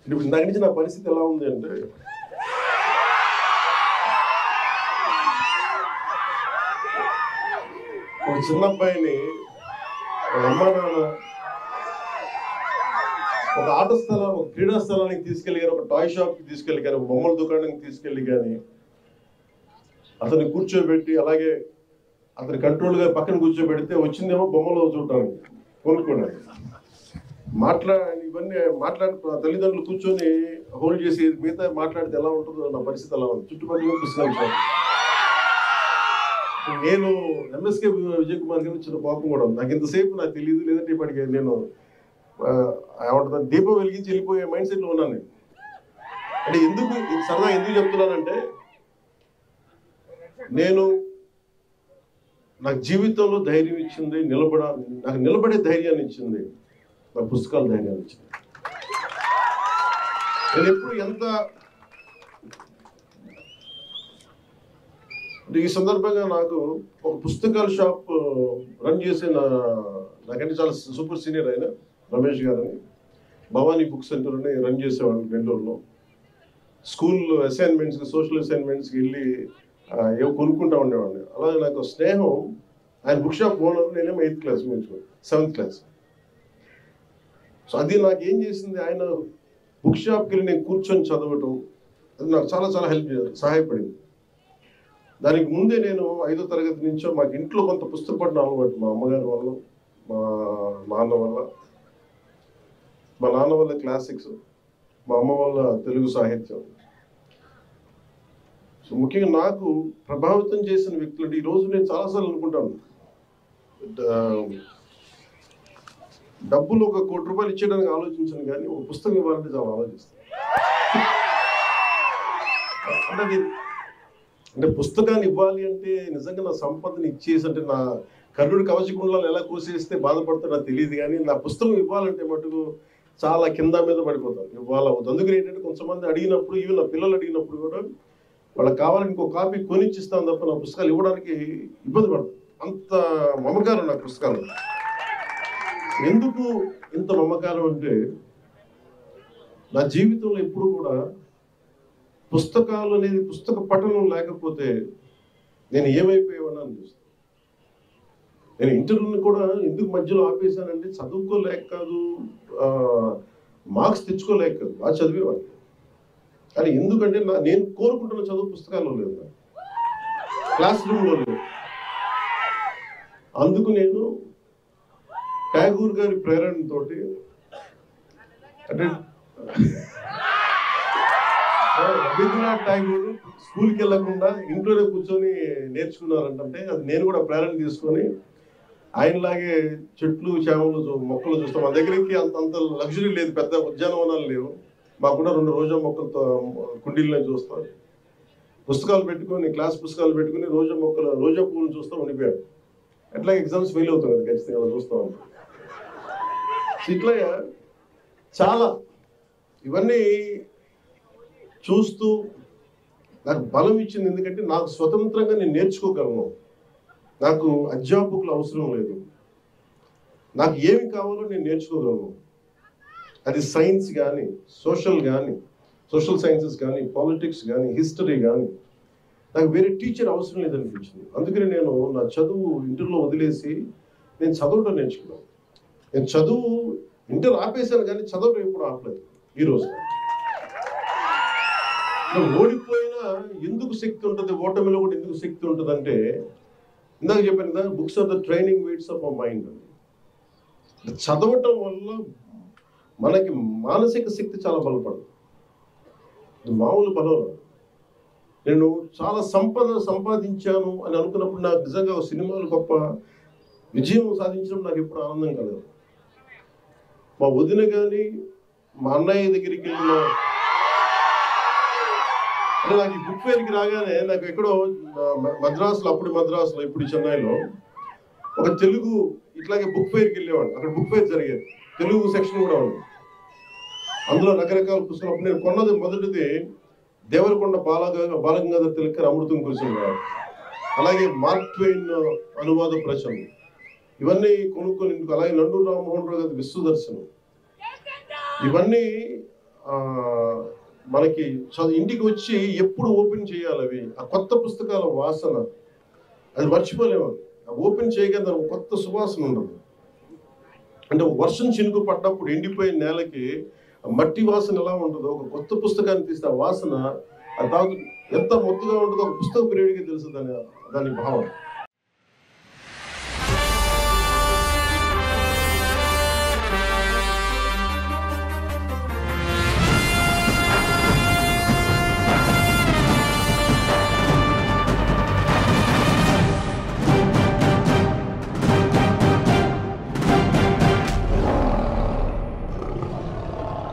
ఇప్పుడు ఇందాక నుంచి నా పరిస్థితి ఎలా ఉంది అంటే, ఒక చిన్న అబ్బాయిని అమ్మా నాన్న ఒక ఆట స్థలం, ఒక క్రీడా స్థలానికి తీసుకెళ్ళి కానీ, ఒక టాయ్ షాప్కి తీసుకెళ్ళి కానీ, ఒక బొమ్మల దుకాణానికి తీసుకెళ్ళి కానీ అతన్ని కూర్చోబెట్టి అలాగే అతని కంట్రోల్గా పక్కన కూర్చోబెడితే వచ్చిందేమో బొమ్మలు చూడటానికి, కొనుక్కోవడానికి. ఇవన్నీ తల్లిదండ్రులు కూర్చొని హోల్డ్ చేసి మిగతా మాట్లాడితే ఎలా ఉంటుందో నా పరిస్థితి ఎలా ఉంది. చుట్టుపక్కల పుస్తకాలు నేను ఎంఎస్కే విజయ్ కుమార్ గారి చిన్న కోపం కూడా ఉంది. నాకు ఇంతసేపు నాకు తెలియదు, లేదంటే ఇప్పటికే నేను ఏమంటుంది దీపం వెలిగించి వెళ్ళిపోయే మైండ్ సెట్లో ఉన్నాను నేను. అంటే ఎందుకు సరదా ఎందుకు చెప్తున్నానంటే, నాకు జీవితంలో ధైర్యం ఇచ్చింది, నాకు నిలబడే ధైర్యాన్ని ఇచ్చింది నా పుస్తకాల ధైర్యాన్ని ఇచ్చింది. నేను ఎప్పుడు ఈ సందర్భంగా నాకు ఒక పుస్తకాల షాప్ రన్ చేసే నాకంటే చాలా సూపర్ సీనియర్ అయిన రమేష్ గారని భవానీ బుక్ సెంటర్ అని రన్ చేసేవాడిని బెంగళూరులో. స్కూల్ అసైన్మెంట్స్కి, సోషల్ అసైన్మెంట్స్కి వెళ్ళి ఏవో కొనుక్కుంటా ఉండేవాడిని. అలాగే నాకు స్నేహం, ఆయన బుక్ షాప్ ఓనర్, నేనేమో 8th class, 7th class. So అది నాకు ఏం చేసింది, ఆయన బుక్ షాప్కి వెళ్ళి నేను కూర్చొని చదవటం, అది నాకు చాలా చాలా సహాయపడింది. దానికి ముందే నేను 5వ తరగతి నుంచో మాకు ఇంట్లో కొంత పుస్తక పఠనం అలవాటు, మా అమ్మగారి వల్ల, మా నాన్న వల్ల క్లాసిక్స్, మా అమ్మ వల్ల తెలుగు సాహిత్యం. సో ముఖ్యంగా నాకు ప్రభావితం చేసిన వ్యక్తులు అంటే, ఈరోజు నేను చాలాసార్లు అనుకుంటాను, డబ్బులు ఒక ₹1,00,00,000 ఇచ్చేయడానికి ఆలోచించను, కానీ ఒక పుస్తకం ఇవ్వాలంటే చాలా ఆలోచిస్తాను. అంటే పుస్తకాన్ని ఇవ్వాలి అంటే నిజంగా నా సంపదను ఇచ్చేసి, అంటే నా కర్ణుడి కవచకుండలాలు ఎలా కోసేస్తే బాధపడతాడో నాకు తెలియదు, కానీ నా పుస్తకం ఇవ్వాలంటే మటుకు చాలా కింద మీద పడిపోతాను. ఇవ్వాలి అందుకని ఏంటంటే, కొంతమంది అడిగినప్పుడు, ఈవెన్ నా పిల్లలు అడిగినప్పుడు కూడా వాళ్ళకి కావాలని ఇంకో కాపీ కొనిచ్చిస్తాను తప్ప నా పుస్తకాలు ఇవ్వడానికి ఇబ్బంది పడతాను. అంత మమకారం నా పుస్తకాలు. ఎందుకు ఇంత మమకారం అంటే, నా జీవితంలో ఎప్పుడు కూడా పుస్తకాలు అనేది, పుస్తక పఠనం లేకపోతే నేను ఏమైపోయేవాడిని అనిపిస్తుంది. నేను ఇంటర్వ్యూని కూడా ఎందుకు మధ్యలో ఆపేశానంటే, చదువుకోలేక కాదు, మార్క్స్ తెచ్చుకోలేక కాదు, బాగా చదివేవాడిని. కానీ ఎందుకంటే నేను కోరుకుంటున్న చదువు పుస్తకాల్లో లేదు, క్లాస్ రూమ్లో లేదు. అందుకు నేను ట్యాగూర్ గారి ప్రేరణతోటి, అంటే రవీంద్రనాథ్ ట్యాగూర్ స్కూల్కి వెళ్ళకుండా ఇంట్లోనే కూర్చొని నేర్చుకున్నారంటే, అది నేను కూడా ప్రేరణ తీసుకొని ఆయనలాగే చెట్లు, చేమలు, మొక్కలు చూస్తాం. మా దగ్గరికి అంత లగ్జరీ లేదు, పెద్ద ఉద్యానవనాలు లేవు. మాకున్న 2 రోజా మొక్కలతో కుండీల్లో చూస్తాం. పుస్తకాలు పెట్టుకొని, క్లాస్ పుస్తకాలు పెట్టుకుని రోజా పువ్వులు చూస్తూ ఉండిపోయాడు. ఎట్లా ఎగ్జామ్స్ ఫెయిల్ అవుతాం కదా, ఖచ్చితంగా చూస్తూ ఉంటాం. ఇట్లా చాలా ఇవన్నీ చూస్తూ నాకు బలం ఇచ్చింది. ఎందుకంటే నాకు స్వతంత్రంగా నేను నేర్చుకోగలను, నాకు అధ్యాపకులు అవసరం లేదు, నాకు ఏమి కావాలో నేను నేర్చుకోగలను. అది సైన్స్ కానీ, సోషల్ సైన్సెస్ కానీ, పాలిటిక్స్ కానీ, హిస్టరీ కానీ, నాకు వేరే టీచర్ అవసరం లేదనిపించింది. అందుకని నేను నా చదువు ఇంటర్లో వదిలేసి నేను చదవడం నేర్చుకున్నాను. నేను చదువు ఇంటర్ ఆపేశాను, కానీ చదవడం ఎప్పుడు ఆపలేదు. ఈరోజు ఓడిపోయినా ఎందుకు శక్తి ఉంటుంది, ఓటమిలో కూడా ఎందుకు శక్తి ఉంటుంది అంటే, ఇందాక చెప్పాను కదా, books are the training weights of our mind. చదవటం వల్ల మనకి మానసిక శక్తి చాలా బలపడదు, మామూలు బలం. నేను చాలా సంపాదించాను అని అనుకున్నప్పుడు, నాకు నిజంగా సినిమాలు గొప్ప విజయం సాధించడం నాకు ఎప్పుడు ఆనందం కలగదు. మా వదిన కానీ, మా అన్నయ్య దగ్గరికి వెళ్ళిన, అంటే నాకు ఈ బుక్ ఫేర్కి రాగానే, నాకు ఎక్కడో మద్రాసులో ఇప్పుడు చెన్నైలో ఒక తెలుగు ఇట్లాగే బుక్ ఫేర్కి వెళ్ళేవాడు. అక్కడ బుక్ ఫేర్ జరిగేది, తెలుగు సెక్షన్ కూడా ఉంది. అందులో రకరకాల పుస్తకాలు. నేను కొన్నది మొదటిది దేవరకొండ బాలగంగాధర్ తిలక్ అమృతం కురిసింది, అలాగే మార్క్ ట్వైన్ అనువాద ప్రచురణ, ఇవన్నీ కొనుక్కొని, అలాగే నండూరు రామ్మోహన్ రావు గారి విశ్వదర్శనం, ఇవన్నీ మనకి ఇంటికి వచ్చి ఎప్పుడు ఓపెన్ చేయాలి అవి, ఆ కొత్త పుస్తకాల వాసన అది మర్చిపోలేము. ఓపెన్ చేయగానే దానికి కొత్త సువాసన ఉండదు. అంటే వర్షం చినుకు పడ్డప్పుడు ఎండిపోయిన నేలకి మట్టి వాసన ఎలా ఉంటుందో, ఒక కొత్త పుస్తకాన్ని తీస్తే ఆ వాసన ఎంత మొత్తుగా ఉంటుందో ఒక పుస్తక ప్రియుడికి తెలుసు దాని భావం.